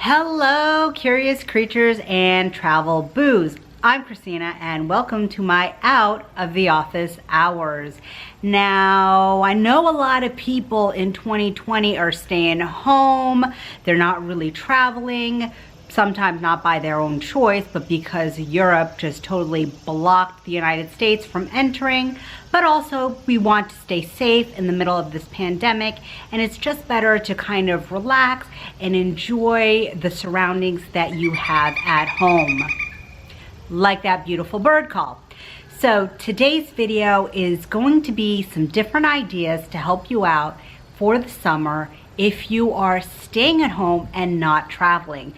Hello, curious creatures and travel boos. I'm Christina and welcome to my out of the office hours. Now, I know a lot of people in 2020 are staying home. They're not really traveling, sometimes not by their own choice, but because Europe just totally blocked the United States from entering. But also we want to stay safe in the middle of this pandemic, and it's just better to kind of relax and enjoy the surroundings that you have at home. Like that beautiful bird call. So today's video is going to be some different ideas to help you out for the summer if you are staying at home and not traveling.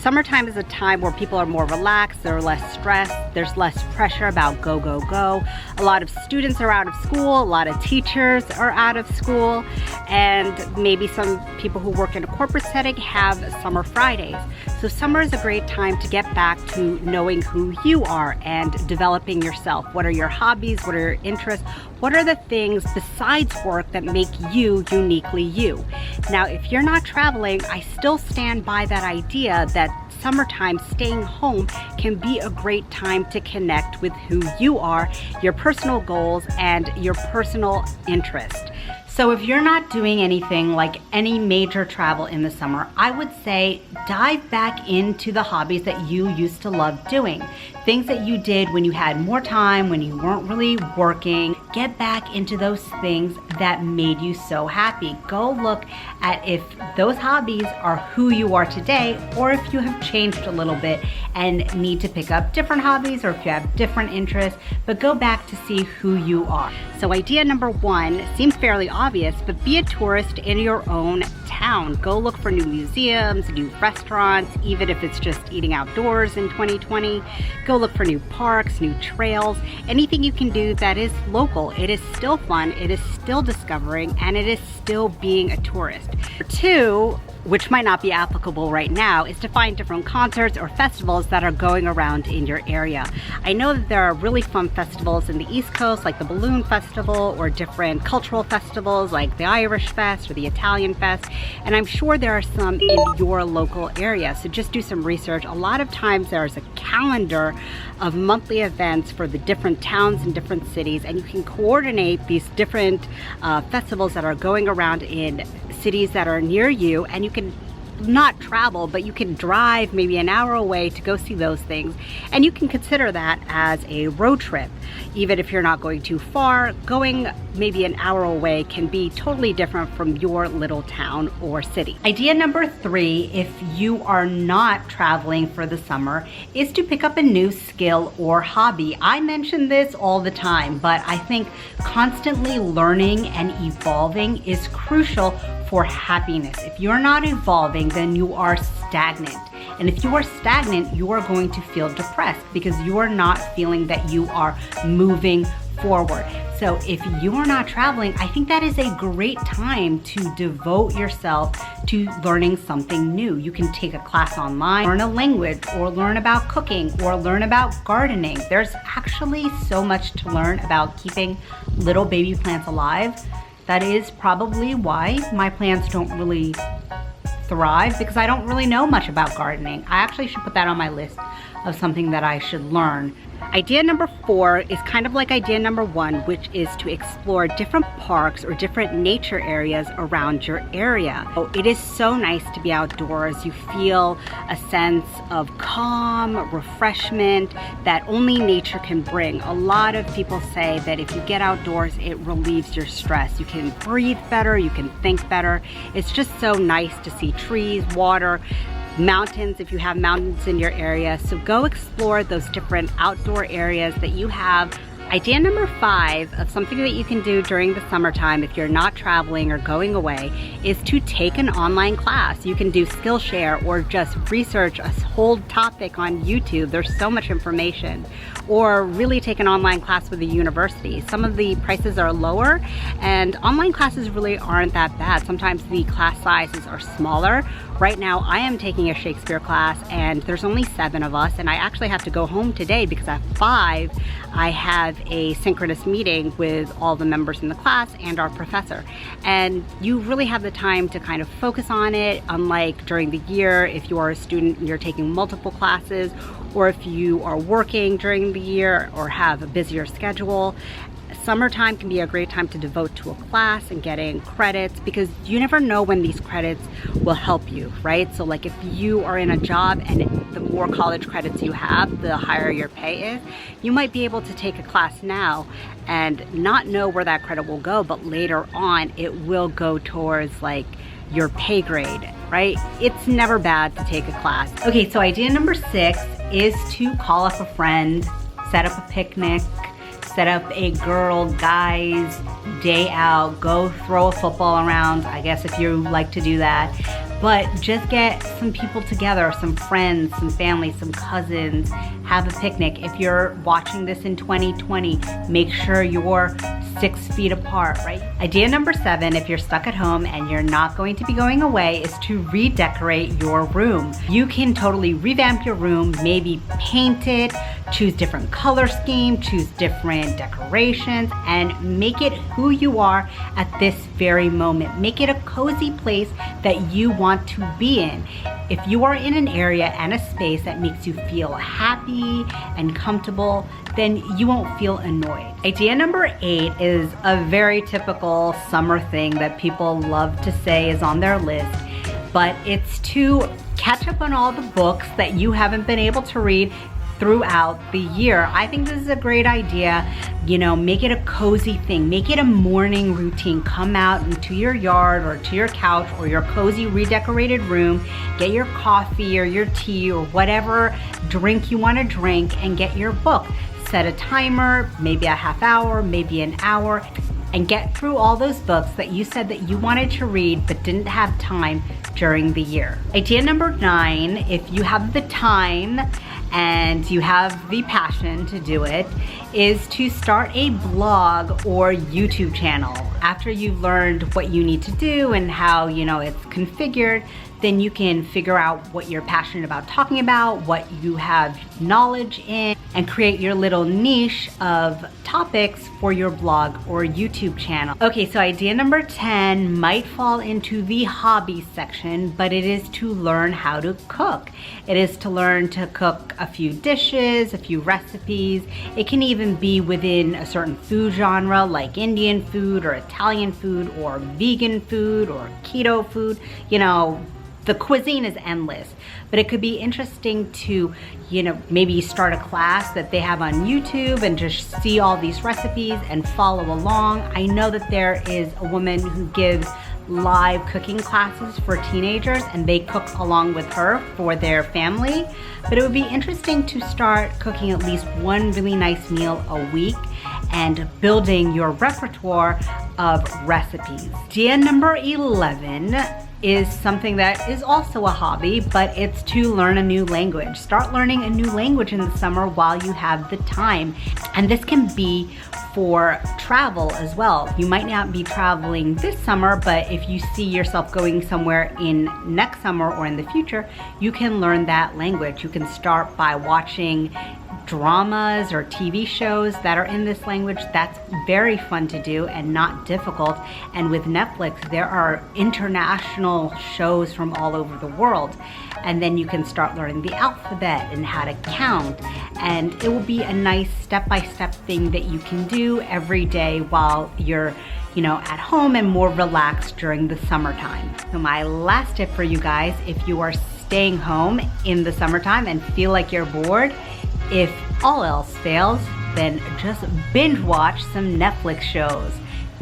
Summertime is a time where people are more relaxed, they're less stressed, there's less pressure about go, go, go. A lot of students are out of school, a lot of teachers are out of school, and maybe some people who work in a corporate setting have summer Fridays. So summer is a great time to get back to knowing who you are and developing yourself. What are your hobbies? What are your interests? What are the things besides work that make you uniquely you? Now, if you're not traveling, I still stand by that idea that summertime staying home can be a great time to connect with who you are, your personal goals, and your personal interest. So if you're not doing anything like any major travel in the summer, I would say dive back into the hobbies that you used to love doing. Things that you did when you had more time, when you weren't really working. Get back into those things that made you so happy. Go look at if those hobbies are who you are today, or if you have changed a little bit and need to pick up different hobbies, or if you have different interests, but go back to see who you are. So idea number one seems fairly obvious, but be a tourist in your own town. Go look for new museums, new restaurants, even if it's just eating outdoors in 2020. Go look for new parks, new trails, anything you can do that is local. It is still fun, it is still discovering, and it is still being a tourist. Two, which might not be applicable right now, is to find different concerts or festivals that are going around in your area. I know that there are really fun festivals in the East Coast, like the Balloon Festival, or different cultural festivals like the Irish Fest or the Italian Fest, and I'm sure there are some in your local area, so just do some research. A lot of times there's a calendar of monthly events for the different towns and different cities, and you can coordinate these different festivals that are going around in cities that are near you, and you can not travel, but you can drive maybe an hour away to go see those things, and you can consider that as a road trip. Even if you're not going too far, going maybe an hour away can be totally different from your little town or city. Idea number three, if you are not traveling for the summer, is to pick up a new skill or hobby. I mention this all the time, but I think constantly learning and evolving is crucial for happiness. If you're not evolving, then you are stagnant. And if you are stagnant, you are going to feel depressed because you are not feeling that you are moving forward. So if you are not traveling, I think that is a great time to devote yourself to learning something new. You can take a class online, learn a language, or learn about cooking, or learn about gardening. There's actually so much to learn about keeping little baby plants alive. That is probably why my plants don't really thrive, because I don't really know much about gardening. I actually should put that on my list of something that I should learn. Idea number four is kind of like idea number one, which is to explore different parks or different nature areas around your area. So it is so nice to be outdoors. You feel a sense of calm, refreshment that only nature can bring. A lot of people say that if you get outdoors, it relieves your stress. You can breathe better, you can think better. It's just so nice to see trees, water, mountains if you have mountains in your area. So go explore those different outdoor areas that you have. Idea number five of something that you can do during the summertime if you're not traveling or going away is to take an online class. You can do Skillshare or just research a whole topic on YouTube. There's so much information. Or really take an online class with a university. Some of the prices are lower, and online classes really aren't that bad. Sometimes the class sizes are smaller. Right now I am taking a Shakespeare class and there's only 7 of us, and I actually have to go home today because at 5 I have a synchronous meeting with all the members in the class and our professor. And you really have the time to kind of focus on it, unlike during the year if you are a student and you're taking multiple classes, or if you are working during the year or have a busier schedule. Summertime can be a great time to devote to a class and getting credits, because you never know when these credits will help you, right? So like if you are in a job and the more college credits you have, the higher your pay is, you might be able to take a class now and not know where that credit will go, but later on it will go towards like your pay grade, right? It's never bad to take a class. Okay, so idea number 6 is to call up a friend, set up a picnic, set up a girl, guys day out, go throw a football around, I guess if you like to do that. But just get some people together, some friends, some family, some cousins, have a picnic. If you're watching this in 2020, make sure you're 6 feet apart, right? Idea number 7, if you're stuck at home and you're not going to be going away, is to redecorate your room. You can totally revamp your room, maybe paint it, choose different color scheme, choose different decorations, and make it who you are at this very moment. Make it a cozy place that you want to be in. If you are in an area and a space that makes you feel happy and comfortable, then you won't feel annoyed. Idea number 8 is a very typical summer thing that people love to say is on their list, but it's to catch up on all the books that you haven't been able to read throughout the year. I think this is a great idea. You know, make it a cozy thing. Make it a morning routine. Come out into your yard or to your couch or your cozy redecorated room, get your coffee or your tea or whatever drink you want to drink, and get your book. Set a timer, maybe a half hour, maybe an hour, and get through all those books that you said that you wanted to read but didn't have time during the year. Idea number 9, if you have the time and you have the passion to do it, is to start a blog or YouTube channel. After you've learned what you need to do and how, you know, it's configured, then you can figure out what you're passionate about talking about, what you have knowledge in, and create your little niche of topics for your blog or YouTube channel. Okay, so idea number 10 might fall into the hobby section, but it is to learn how to cook. It is to learn to cook a few dishes, a few recipes. It can even be within a certain food genre like Indian food or Italian food or vegan food or keto food. You know, the cuisine is endless, but it could be interesting to, you know, maybe start a class that they have on YouTube and just see all these recipes and follow along. I know that there is a woman who gives live cooking classes for teenagers and they cook along with her for their family, but it would be interesting to start cooking at least one really nice meal a week and building your repertoire of recipes. Idea number 11 is something that is also a hobby, but it's to learn a new language. Start learning a new language in the summer while you have the time. And this can be for travel as well. You might not be traveling this summer, but if you see yourself going somewhere in next summer or in the future, you can learn that language. You can start by watching dramas or TV shows that are in this language. That's very fun to do and not difficult. And with Netflix, there are international shows from all over the world. And then you can start learning the alphabet and how to count. And it will be a nice step-by-step thing that you can do every day while you're, you know, at home and more relaxed during the summertime. So my last tip for you guys, if you are staying home in the summertime and feel like you're bored, if all else fails, then just binge watch some Netflix shows.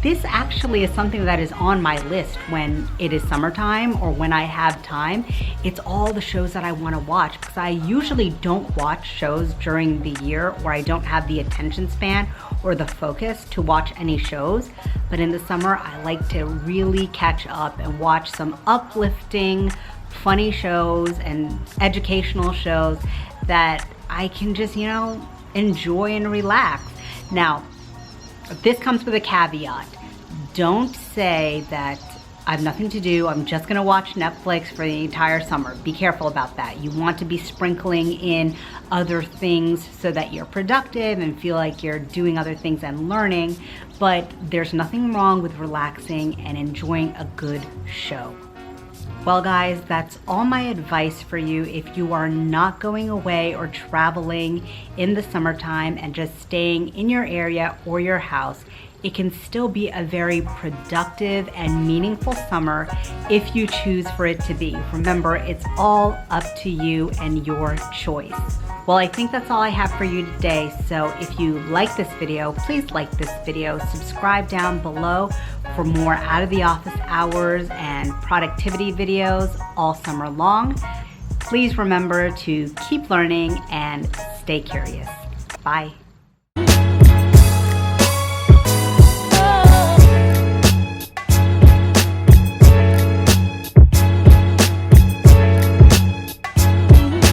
This actually is something that is on my list when it is summertime or when I have time. It's all the shows that I want to watch because I usually don't watch shows during the year where I don't have the attention span or the focus to watch any shows. But in the summer, I like to really catch up and watch some uplifting, funny shows and educational shows that I can just, you know, enjoy and relax. Now, this comes with a caveat. Don't say that I have nothing to do, I'm just gonna watch Netflix for the entire summer. Be careful about that. You want to be sprinkling in other things so that you're productive and feel like you're doing other things and learning, but there's nothing wrong with relaxing and enjoying a good show. Well guys, that's all my advice for you if you are not going away or traveling in the summertime and just staying in your area or your house. It can still be a very productive and meaningful summer if you choose for it to be. Remember, it's all up to you and your choice. Well, I think that's all I have for you today. So if you like this video, please like this video, subscribe down below for more out of the office hours and productivity videos all summer long. Please remember to keep learning and stay curious. Bye.